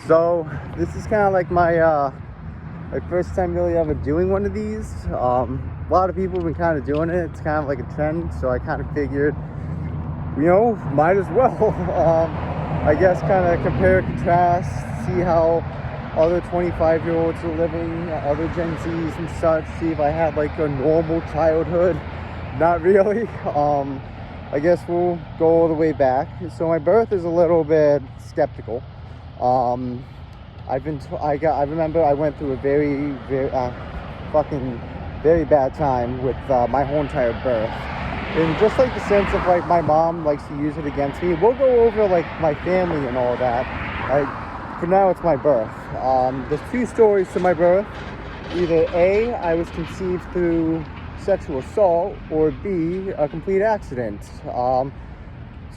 So this is kind of like my first time really ever doing one of these. A lot of people have been kind of doing it. It's kind of like a trend, so I kind of figured, might as well. I guess kind of compare, contrast, see how other 25-year-olds are living, other Gen Zs and such, see if I had like a normal childhood. Not really. I guess we'll go all the way back. So my birth is a little bit skeptical. I remember I went through a very very bad time with my whole entire birth. And just like the sense of like my mom likes to use it against me. We'll go over like my family and all that. For now it's my birth. There's two stories to my birth. Either A, I was conceived through sexual assault, or B, a complete accident.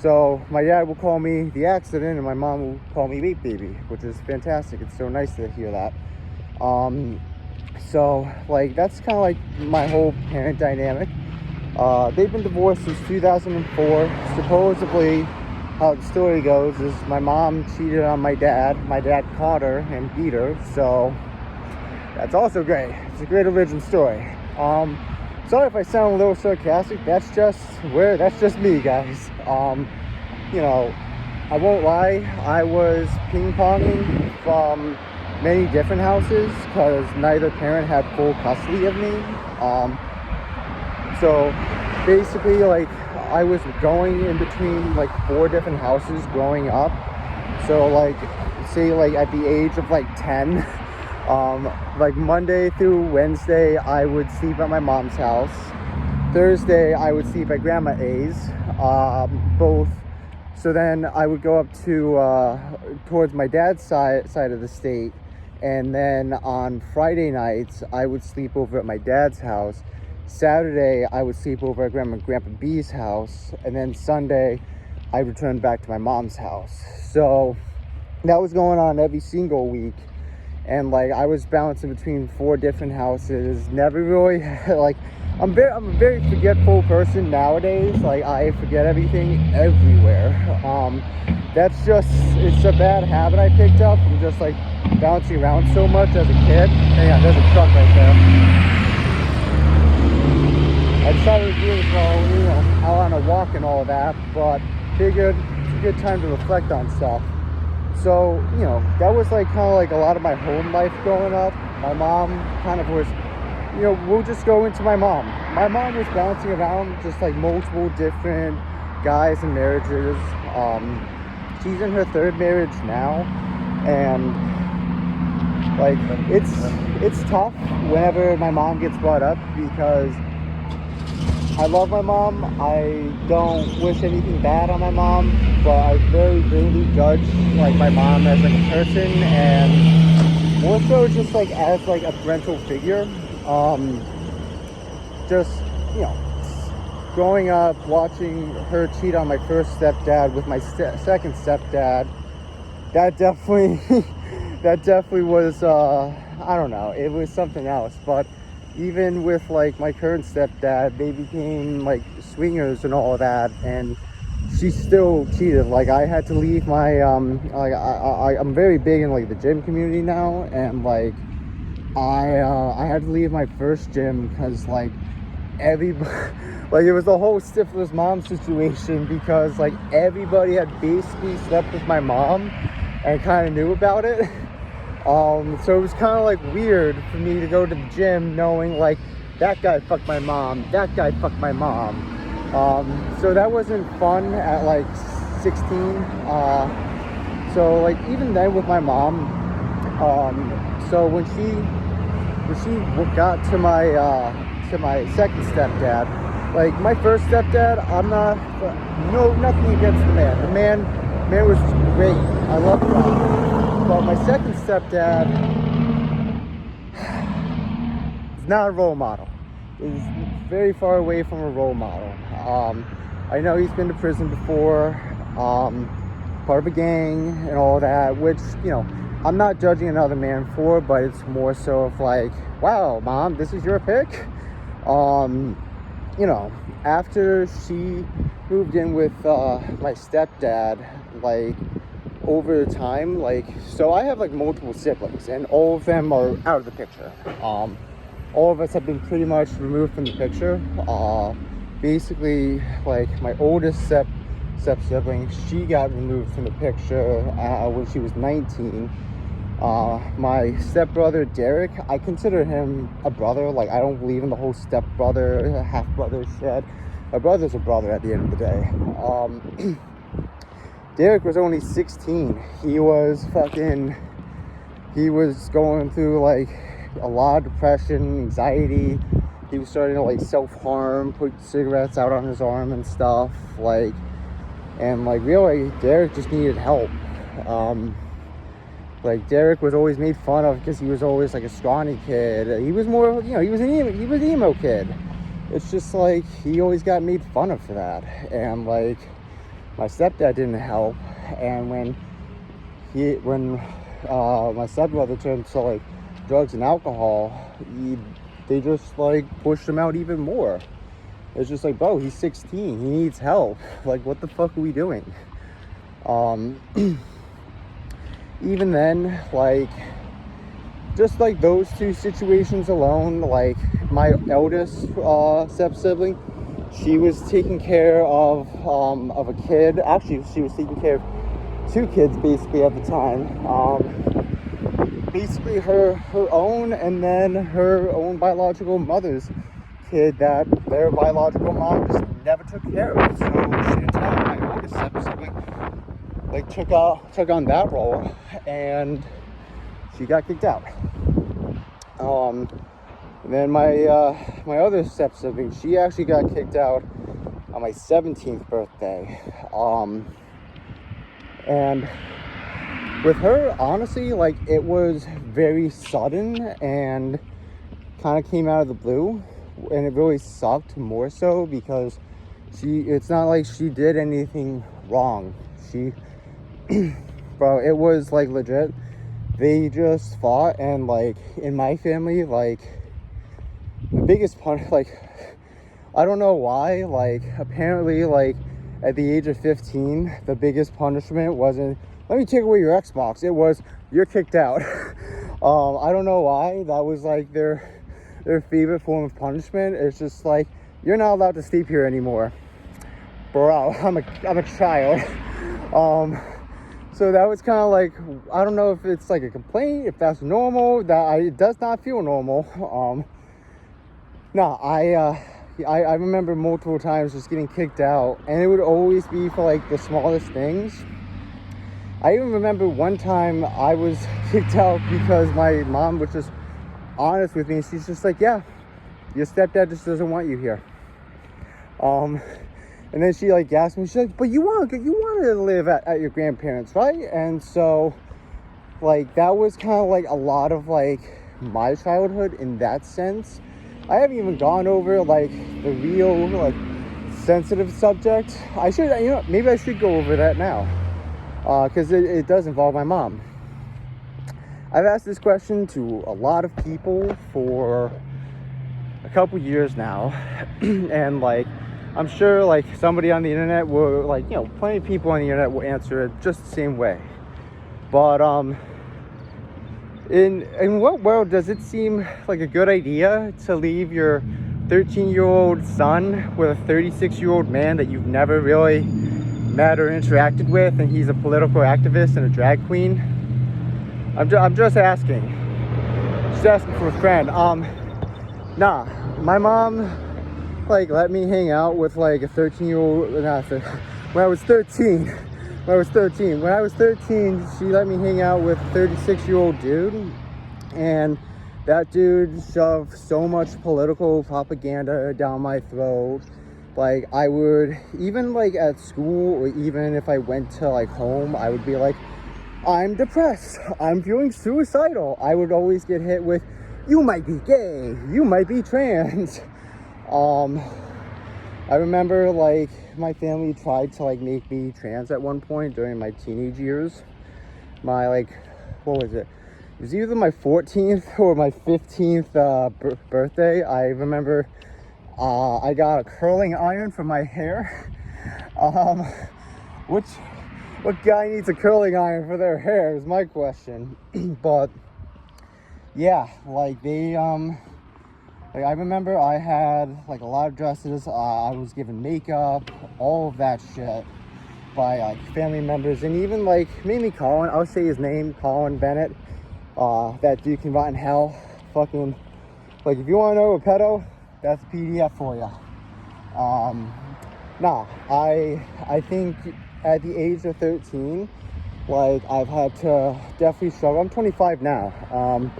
So my dad will call me the accident and my mom will call me Rape Baby, which is fantastic. It's so nice to hear that. So like that's kind of like my whole parent dynamic. They've been divorced since 2004. Supposedly, how the story goes is my mom cheated on my dad. My dad caught her and beat her. So that's also great. It's a great origin story. Sorry if I sound a little sarcastic. That's just me, guys. I won't lie. I was ping-ponging from many different houses because neither parent had full custody of me. So basically, like, I was going in between like 4 different houses growing up. So like, say like at the age of like 10, like Monday through Wednesday, I would sleep at my mom's house. Thursday, I would sleep at Grandma A's, both. So then I would go up to towards my dad's side of the state, and then on Friday nights, I would sleep over at my dad's house. Saturday, I would sleep over at Grandma and Grandpa B's house, and then Sunday, I returned back to my mom's house. So that was going on every single week. And like I was bouncing between 4 different houses. Never really like I'm a very forgetful person nowadays. Like I forget everything everywhere. It's a bad habit I picked up from just like bouncing around so much as a kid. Hang on, there's a truck right there. I decided to do it while out on a walk and all that, but figured it's a good time to reflect on stuff. So, that was like kind of like a lot of my home life growing up. My mom kind of was, we'll just go into my mom. My mom was bouncing around just like multiple different guys and marriages. She's in her 3rd marriage now. And like, it's tough whenever my mom gets brought up because I love my mom. I don't wish anything bad on my mom, but I very rarely judge like my mom as like a person, and more so just like as like a parental figure. Growing up watching her cheat on my first stepdad with my second stepdad, that definitely was I don't know, it was something else. But even with like my current stepdad, they became like swingers and all that, and she still cheated. Like I had to leave my I'm very big in like the gym community now, and like I had to leave my first gym because like everybody like it was the whole Stifler's mom situation, because like everybody had basically slept with my mom and kind of knew about it. So it was kind of like weird for me to go to the gym knowing like that guy fucked my mom, that guy fucked my mom. So that wasn't fun at like 16. So like even then with my mom, so when she got to my second stepdad, like my first stepdad, nothing against the man. The man was great. I loved him. But my second stepdad is not a role model. He's very far away from a role model. I know he's been to prison before, part of a gang and all that, which, I'm not judging another man for, but it's more so of like, wow, mom, this is your pick? After she moved in with my stepdad, like over time, like, so I have like multiple siblings, and all of them are out of the picture. All of us have been pretty much removed from the picture. Basically, like, my oldest step sibling, she got removed from the picture when she was 19. My stepbrother Derek, I consider him a brother. Like, I don't believe in the whole stepbrother, half brother shit. A brother's a brother at the end of the day. Derek was only 16. He was going through like a lot of depression, anxiety. He was starting to like self-harm, put cigarettes out on his arm and stuff, like, and like really Derek just needed help. Like, Derek was always made fun of because he was always like a scrawny kid. He was more, he was an emo kid. It's just like he always got made fun of for that. And like, my stepdad didn't help. And when my stepbrother turned to like drugs and alcohol, they just like pushed him out even more. It's just like, bro, he's 16, he needs help. Like, what the fuck are we doing? Even then, like, just like those two situations alone, like, my eldest step sibling, she was taking care of a kid. Actually, she was taking care of two kids basically at the time. Basically her own, and then her own biological mother's kid that their biological mom just never took care of. So Chantal, my oldest step sibling, like took on that role, and she got kicked out. And then my other step sibling, she actually got kicked out on my 17th birthday. And with her, honestly, like, it was very sudden and kind of came out of the blue, and it really sucked more so because it's not like she did anything wrong. Bro, it was like legit. They just fought, and like in my family, like the biggest part, like, I don't know why, like apparently like at the age of 15, the biggest punishment wasn't, let me take away your Xbox. It was, you're kicked out. I don't know why. That was like their favorite form of punishment. It's just like, you're not allowed to sleep here anymore. Bro, I'm a child. So that was kind of like, I don't know if it's like a complaint, if that's normal. It does not feel normal. I remember multiple times just getting kicked out, and it would always be for like the smallest things. I even remember one time I was kicked out because my mom was just honest with me. She's just like, yeah, your stepdad just doesn't want you here. And then she like asked me, she's like, but you want to live at your grandparents', right? And so like that was kind of like a lot of like my childhood in that sense. I haven't even gone over like the real like sensitive subject. I should, maybe I should go over that now, because it does involve my mom. I've asked this question to a lot of people for a couple years now, and like, I'm sure like somebody on the internet will, like, plenty of people on the internet will answer it just the same way. But in what world does it seem like a good idea to leave your 13-year-old son with a 36-year-old man that you've never really met or interacted with, and he's a political activist and a drag queen? I'm just asking. Just asking for a friend. Nah, my mom like let me hang out with like a 13-year-old, when I was 13, she let me hang out with a 36-year-old dude, and that dude shoved so much political propaganda down my throat. Like, I would, even like at school, or even if I went to like home, I would be like, I'm depressed, I'm feeling suicidal. I would always get hit with, you might be gay, you might be trans. I remember like my family tried to like make me trans at one point during my teenage years. My like, what was it? It was either my 14th or my 15th birthday. I remember I got a curling iron for my hair, which what guy needs a curling iron for their hair is my question. But yeah, like they like I remember I had like a lot of dresses. I was given makeup, all of that shit by like family members, and even like maybe Colin. I'll say his name, Colin Bennett. That dude can rot in hell. Fucking like if you want to know a pedo, that's PDF for you. Nah, I think at the age of 13, like I've had to definitely struggle. I'm 25 now,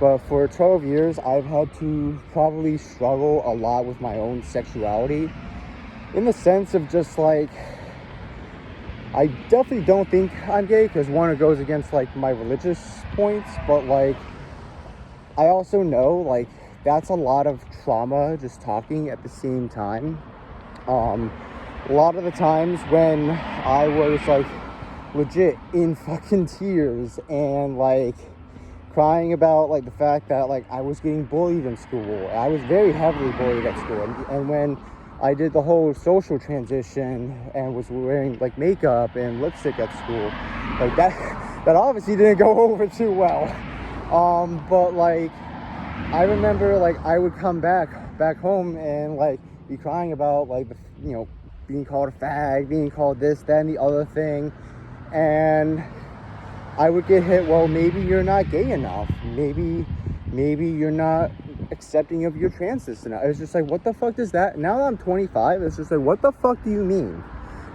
but for 12 years I've had to probably struggle a lot with my own sexuality, in the sense of just like, I definitely don't think I'm gay, because one, it goes against like my religious points, but like I also know like that's a lot of trauma just talking at the same time. A lot of the times when I was like legit in fucking tears and like crying about like the fact that like I was getting bullied in school. I was very heavily bullied at school, and when I did the whole social transition and was wearing like makeup and lipstick at school, like that obviously didn't go over too well. But like I remember like I would come back home and like be crying about like the, you know, being called a fag, being called this, that, and the other thing, and I would get hit. Well, maybe you're not gay enough. Maybe you're not accepting of your transness enough. It's just like, what the fuck does that? Now that I'm 25, it's just like, what the fuck do you mean?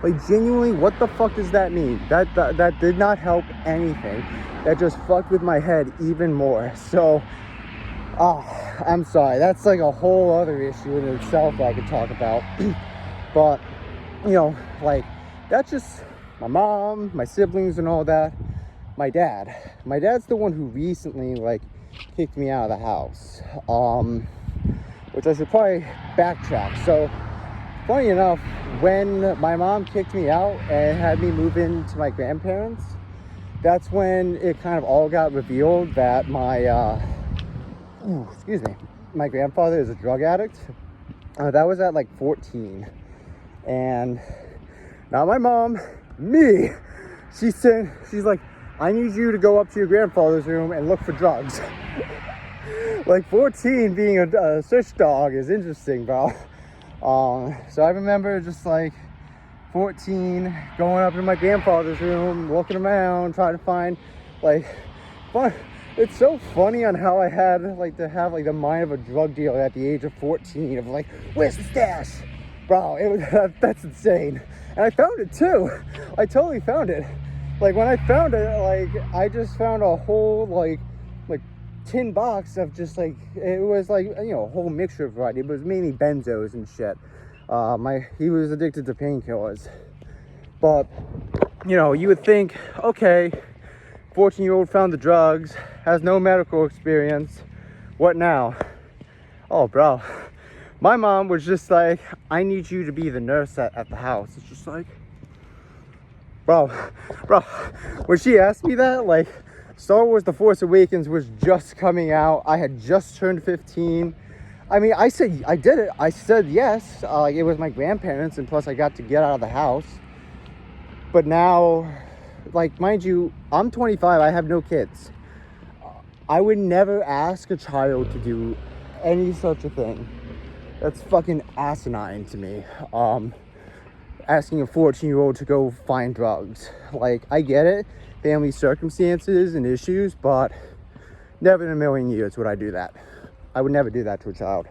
Like genuinely, what the fuck does that mean? That did not help anything. That just fucked with my head even more. So, I'm sorry. That's like a whole other issue in itself that I could talk about. But, you know, like, that's just my mom, my siblings and all that. My dad's the one who recently, like, kicked me out of the house. Which I should probably backtrack. So, funny enough, when my mom kicked me out and had me move in to my grandparents, that's when it kind of all got revealed that my, my grandfather is a drug addict. That was at like 14. And now my mom, she's like, I need you to go up to your grandfather's room and look for drugs. Like 14 being a search dog is interesting, bro. So I remember just like 14 going up to my grandfather's room, looking around, trying to find like fun. It's so funny on how I had like to have like the mind of a drug dealer at the age of 14 of like, where's the stash? Bro, it was, that's insane. And I found it too. I totally found it. Like when I found it, like I just found a whole like tin box of just like, it was like, you know, a whole mixture of variety. It was mainly benzos and shit. He was addicted to painkillers. But, you know, you would think, okay, 14-year-old found the drugs, has no medical experience. What now? Oh, bro. My mom was just like, I need you to be the nurse at the house. It's just like, bro, when she asked me that, like, Star Wars The Force Awakens was just coming out. I had just turned 15. I mean, I said, I did it. I said yes. It was my grandparents, and plus I got to get out of the house. But now, like, mind you, I'm 25. I have no kids. I would never ask a child to do any such a thing. That's fucking asinine to me. Asking a 14-year-old to go find drugs. Like, I get it. Family circumstances and issues, but never in a million years would I do that. I would never do that to a child.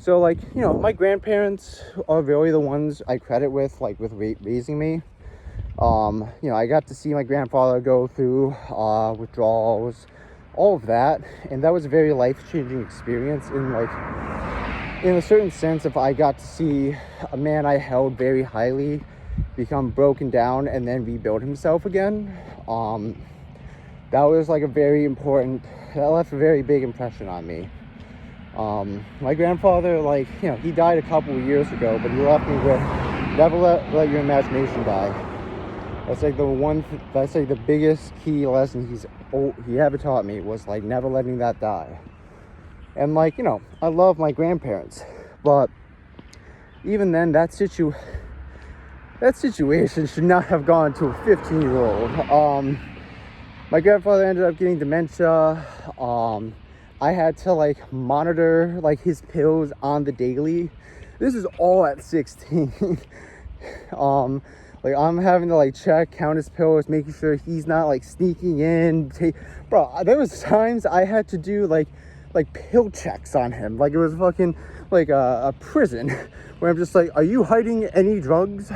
So, like, you know, my grandparents are really the ones I credit with, like, with raising me. You know, I got to see my grandfather go through withdrawals, all of that, and that was a very life-changing experience in, like, in a certain sense, if I got to see a man I held very highly become broken down and then rebuild himself again. That was like a very important, that left a very big impression on me. My grandfather, like, you know, he died a couple of years ago, but he left me with, never let your imagination die. That's like that's like the biggest key lesson he ever taught me, was like never letting that die. And like, you know, I love my grandparents, but even then that situation should not have gone to a 15-year-old. My grandfather ended up getting dementia. I had to like monitor like his pills on the daily. This is all at 16. Like I'm having to like check, count his pills, making sure he's not like sneaking in. Bro, there was times I had to do like pill checks on him. Like it was fucking like a prison where I'm just like, are you hiding any drugs?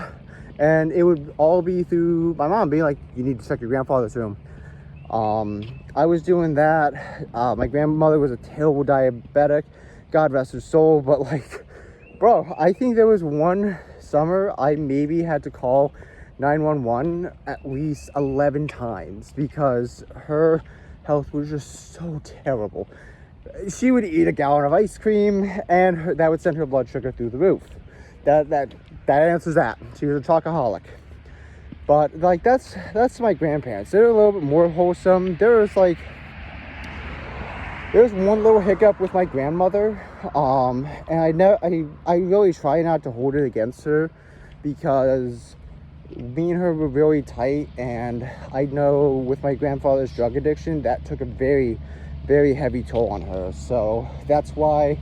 And it would all be through my mom being like, you need to check your grandfather's room. I was doing that. My grandmother was a terrible diabetic, God rest her soul. But like, bro, I think there was one summer I maybe had to call 911 at least 11 times because her health was just so terrible. She would eat a gallon of ice cream and that would send her blood sugar through the roof. That answers that. She was a chocoholic. But like that's my grandparents. They're a little bit more wholesome. There's one little hiccup with my grandmother, and I really try not to hold it against her because me and her were really tight, and I know with my grandfather's drug addiction that took a very, very heavy toll on her. So that's why,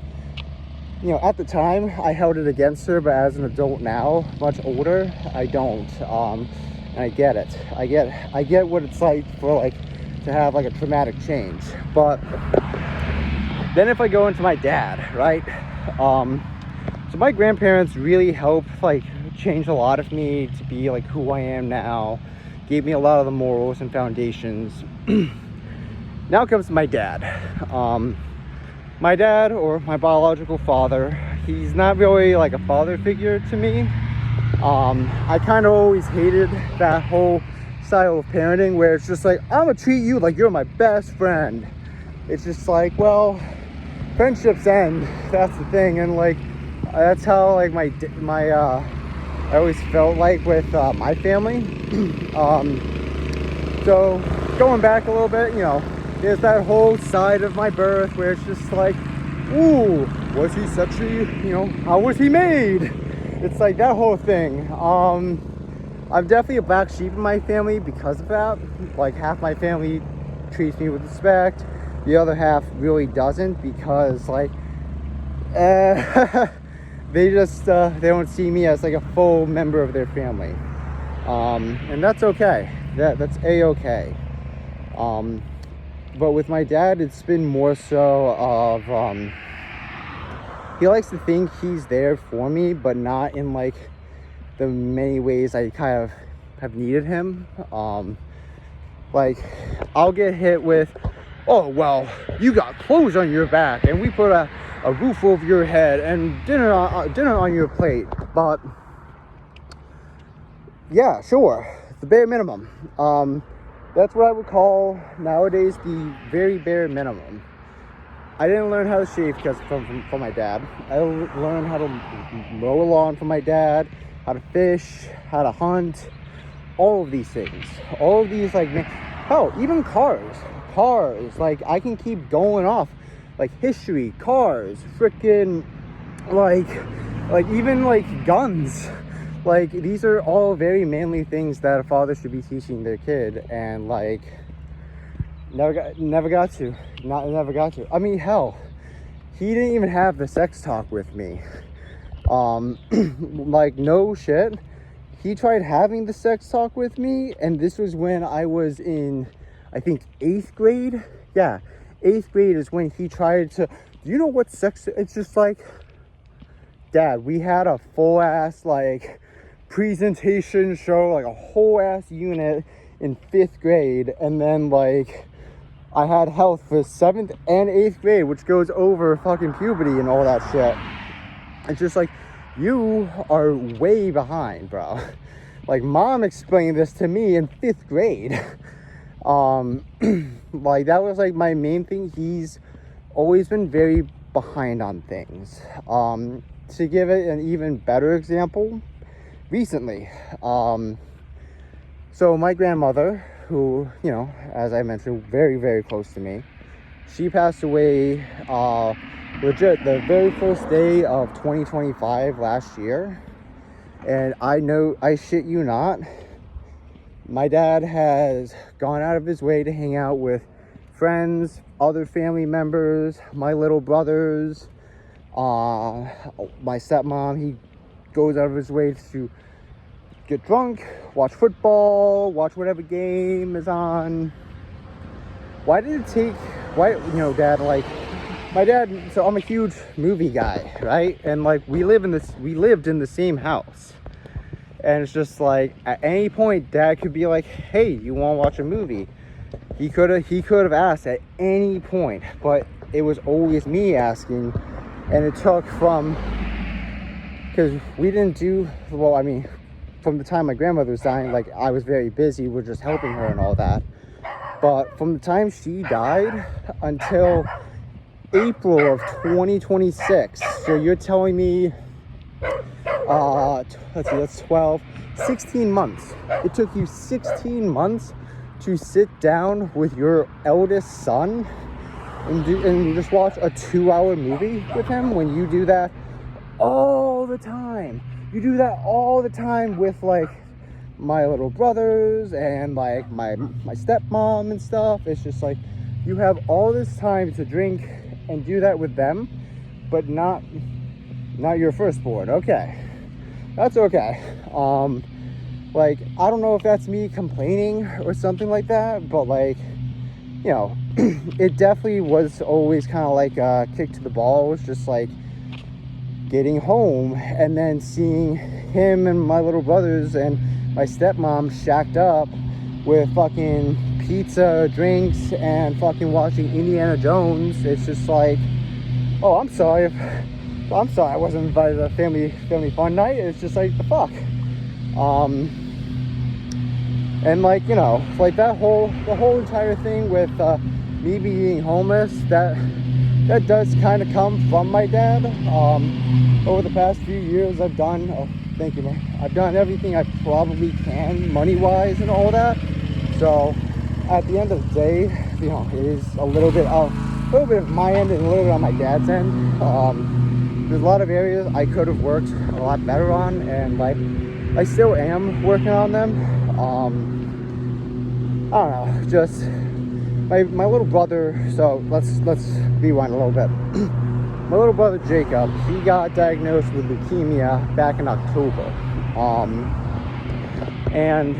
you know, at the time I held it against her, but as an adult now, much older, I don't. And I get it. I get what it's like for like to have like a traumatic change. But then if I go into my dad, right? So my grandparents really helped like change a lot of me to be like who I am now. Gave me a lot of the morals and foundations. Now comes my dad. My dad, or my biological father, he's not really like a father figure to me. I kind of always hated that whole style of parenting where it's just like, I'm gonna treat you like you're my best friend. It's just like, well, friendships end, that's the thing. And like, that's how like I always felt like with my family. So going back a little bit, you know, there's that whole side of my birth where it's just like, ooh, was he sexy? You know, how was he made? It's like that whole thing. I'm definitely a black sheep in my family because of that. Like half my family treats me with respect. The other half really doesn't because like, they just, they don't see me as like a full member of their family. And that's okay. That's A-okay. But with my dad, it's been more so of, he likes to think he's there for me, but not in like the many ways I kind of have needed him. Like I'll get hit with, oh, well, you got clothes on your back and we put a roof over your head and dinner on your plate. But yeah, sure, the bare minimum. That's what I would call nowadays the very bare minimum. I didn't learn how to shave because from my dad. I learned how to mow a lawn from my dad, how to fish, how to hunt, all of these things. All of these, like, hell, even cars. Like, I can keep going off. Like, history, cars, freaking, like even, like, guns. Like, these are all very manly things that a father should be teaching their kid. And, like, never got to. I mean, hell, he didn't even have the sex talk with me. Like, no shit. He tried having the sex talk with me, and this was when I was in, I think, 8th grade. Yeah, 8th grade is when he tried to, do you know what sex, it's just like, Dad, we had a full ass, like, presentation show, like a whole ass unit in 5th grade, and then, like, I had health for 7th and 8th grade, which goes over fucking puberty and all that shit. It's just like, you are way behind, bro. Like, Mom explained this to me in 5th grade. Like, that was like my main thing. He's always been very behind on things. To give it an even better example, recently, so my grandmother, who, you know, as I mentioned, very, very close to me, she passed away legit the very first day of 2025 last year. And I shit you not, my dad has gone out of his way to hang out with friends, other family members, my little brothers, my stepmom. He goes out of his way to get drunk, watch football, watch whatever game is on. Why, Dad, like, my dad, so I'm a huge movie guy, right? And like, we lived in the same house. And it's just like, at any point, Dad could be like, hey, you want to watch a movie? He could have asked at any point, but it was always me asking. And it took because we didn't from the time my grandmother was dying, like, I was very busy with just helping her and all that. But from the time she died until April of 2026, so you're telling me, let's see, that's 12, 16 months. It took you 16 months to sit down with your eldest son and just watch a 2-hour movie with him, when you do that all the time. You do that all the time with, like, my little brothers and, like, my stepmom and stuff. It's just like, you have all this time to drink and do that with them, but not your firstborn. Okay, that's okay. Like, I don't know if that's me complaining or something like that, but, like, you know, it definitely was always kind of like a kick to the balls, just like getting home and then seeing him and my little brothers and my stepmom shacked up with fucking pizza, drinks, and fucking watching Indiana Jones. It's just like, oh, I'm sorry I wasn't invited to the family fun night. It's just like, the fuck. And, like, you know, like, the whole entire thing with me being homeless, that does kind of come from my dad. Over the past few years, I've done, oh, thank you, man. I've done everything I probably can, money-wise and all that. So, at the end of the day, you know, it is a little bit of my end and a little bit on my dad's end. There's a lot of areas I could have worked a lot better on, and, like, I still am working on them. I don't know, just my little brother. So let's rewind a little bit. My little brother Jacob, he got diagnosed with leukemia back in October. And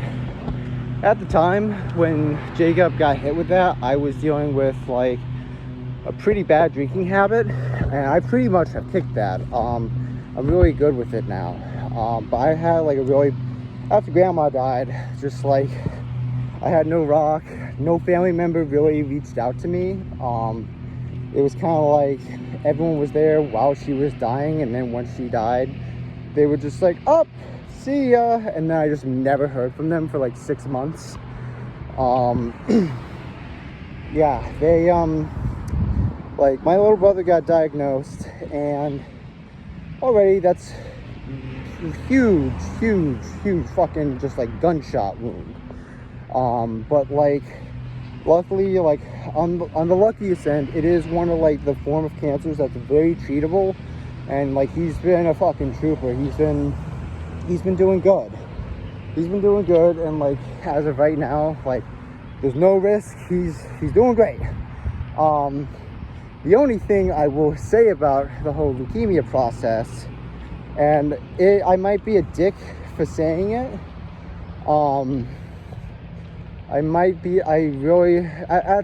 at the time when Jacob got hit with that, I was dealing with, like, a pretty bad drinking habit, and I pretty much have kicked that. I'm really good with it now. But I had, like, after grandma died, just like, I had no rock, no family member really reached out to me. It was kind of like everyone was there while she was dying, and then once she died, they were just like, oh, see ya, and then I just never heard from them for like 6 months. Yeah, they, like, my little brother got diagnosed, and already that's huge fucking just like gunshot wound. But, like, luckily, like, on the luckiest end, it is one of, like, the form of cancers that's very treatable, and, like, he's been a fucking trooper. He's been doing good. He's been doing good, and, like, as of right now, like, there's no risk. He's doing great. The only thing I will say about the whole leukemia process, and I might be a dick for saying it, at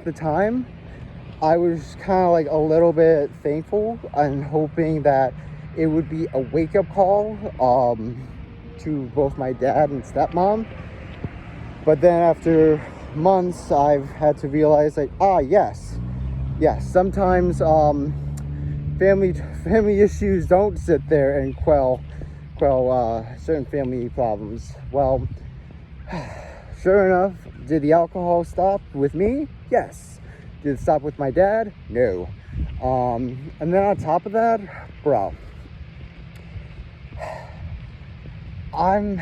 the time, I was kind of, like, a little bit thankful and hoping that it would be a wake-up call to both my dad and stepmom. But then after months, I've had to realize, like, yes, sometimes family issues don't sit there and quell certain family problems. Well, sure enough, did the alcohol stop with me? Yes. Did it stop with my dad? No. And then on top of that, bro, I'm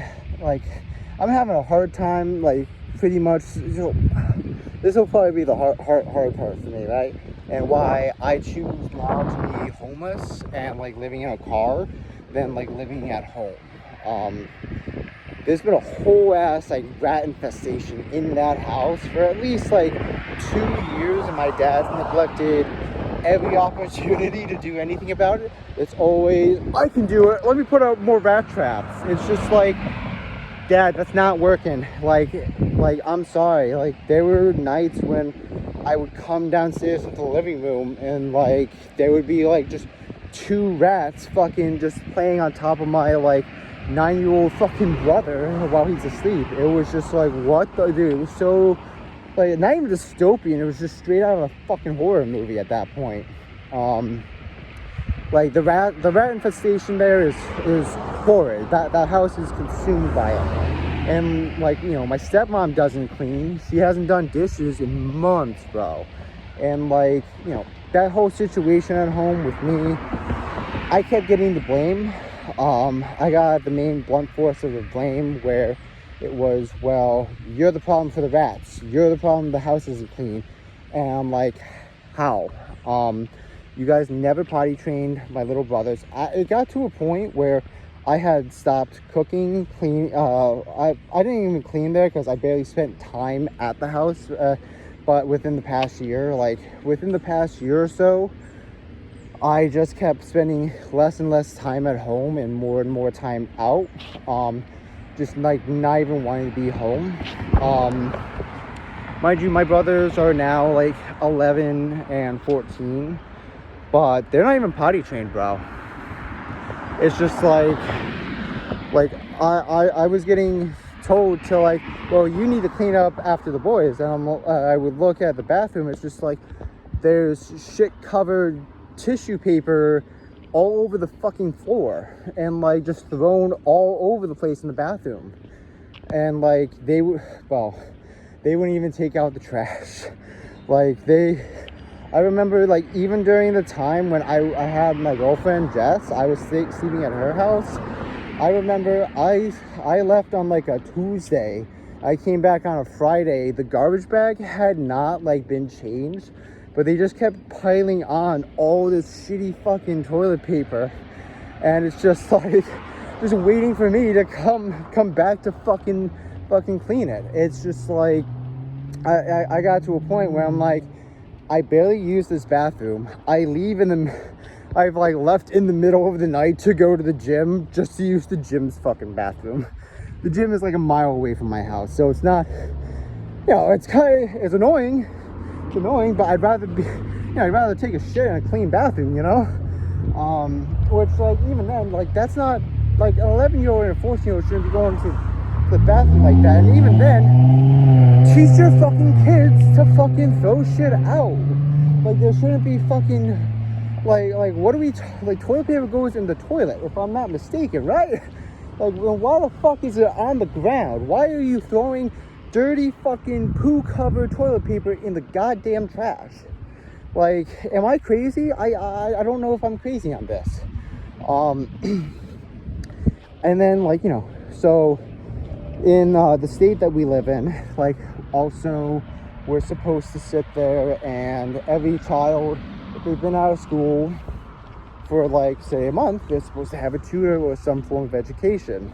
having a hard time, like, pretty much, this will probably be the hard part for me, right? And why I choose now to be homeless and, like, living in a car than, like, living at home. There's been a whole ass like rat infestation in that house for at least like 2 years, and my dad's neglected every opportunity to do anything about it. It's always, I can do it, let me put out more rat traps. It's just like, Dad, that's not working. Like I'm sorry. Like, there were nights when I would come downstairs into the living room and like there would be like just 2 rats fucking just playing on top of my like 9-year-old fucking brother while he's asleep. It was just like, what the dude? It was so like not even dystopian. It was just straight out of a fucking horror movie at that point. Like the rat infestation there is horrid. That house is consumed by it. And like, you know, my stepmom doesn't clean. She hasn't done dishes in months, bro. And like, you know, that whole situation at home with me, I kept getting the blame. I got the main blunt force of the blame where it was, well, you're the problem for the rats. You're the problem, the house isn't clean. And I'm like, how? You guys never potty trained my little brothers. It got to a point where I had stopped cooking, clean. I didn't even clean there because I barely spent time at the house. But within the past year, or so, I just kept spending less and less time at home and more time out. Just like not even wanting to be home. Mind you, my brothers are now like 11 and 14, but they're not even potty trained, bro. It's just like I was getting told to like, well, you need to clean up after the boys, and I would look at the bathroom. It's just like there's shit covered tissue paper all over the fucking floor and like just thrown all over the place in the bathroom. And like they wouldn't even take out the trash. I remember like even during the time when I had my girlfriend Jess, I was sleeping at her house. I remember I left on like a Tuesday. I came back on a Friday. The garbage bag had not like been changed, but they just kept piling on all this shitty fucking toilet paper. And it's just like, just waiting for me to come back to fucking clean it. It's just like, I got to a point where I'm like, I barely use this bathroom. I've like left in the middle of the night to go to the gym just to use the gym's fucking bathroom. The gym is like a mile away from my house, so it's not, you know, it's annoying. It's annoying, but I'd rather take a shit in a clean bathroom, you know? Which like, even then, like that's not, like an 11-year-old and a 14-year-old shouldn't be going to the bathroom like that. And even then, teach your fucking kids to fucking throw shit out. Like there shouldn't be fucking, like what do we, like toilet paper goes in the toilet, if I'm not mistaken, right? Like, well, why the fuck is it on the ground? Why are you throwing dirty fucking poo-covered toilet paper in the goddamn trash? Like, am I crazy? I don't know if I'm crazy on this. And then, like, you know, so in the state that we live in, like, also we're supposed to sit there and every child, if they've been out of school for like say a month, they're supposed to have a tutor or some form of education.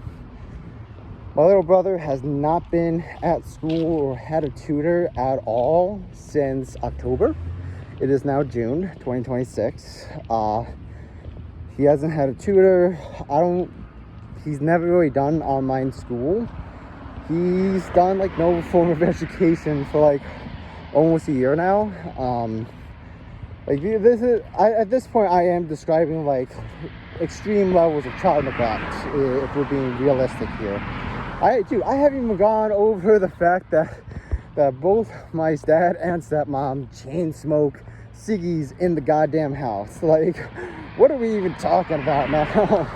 My little brother has not been at school or had a tutor at all since October. It is now June 2026. He hasn't had a tutor. He's never really done online school. He's done like no form of education for like almost a year now. Like at this point I am describing like extreme levels of child neglect, if we're being realistic here. I haven't even gone over the fact that both my dad and stepmom chain smoke ciggies in the goddamn house. Like, what are we even talking about now?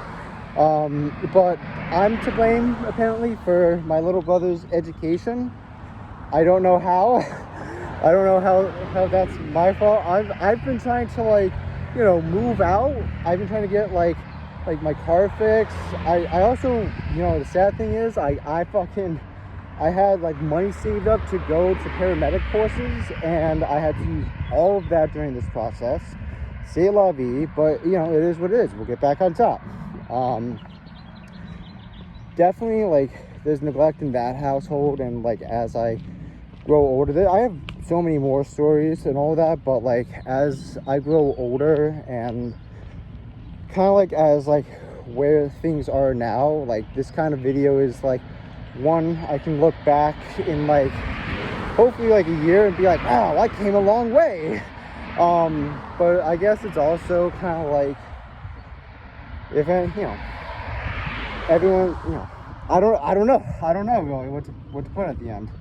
But I'm to blame apparently for my little brother's education. I don't know how. I don't know how that's my fault. I've been trying to like, you know, move out. I've been trying to get like my car fixed. I also, you know, the sad thing is I had like money saved up to go to paramedic courses, and I had to use all of that during this process. C'est la vie, but you know, it is what it is. We'll get back on top. definitely like there's neglect in that household, and like as I grow older, I have so many more stories and all that, but like as I grow older and kind of like as like where things are now, like this kind of video is like one I can look back in like hopefully like a year and be like, wow, I came a long way. But I guess it's also kind of like, if everyone, I don't know really what to put at the end.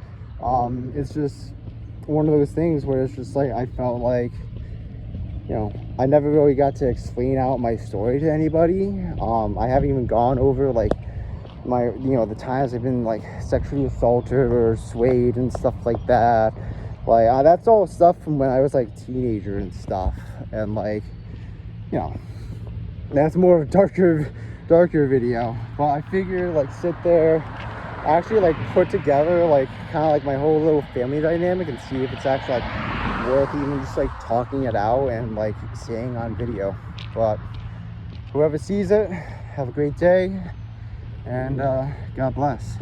It's just one of those things where it's just like I felt like, I never really got to explain out my story to anybody. I haven't even gone over like my, the times I've been like sexually assaulted or swayed and stuff like that. Like that's all stuff from when I was like a teenager and stuff, and like, that's more of a darker video. But I figured like sit there, actually like put together like kind of like my whole little family dynamic and see if it's actually like worth even just like talking it out and like saying on video. But whoever sees it, have a great day, and God bless.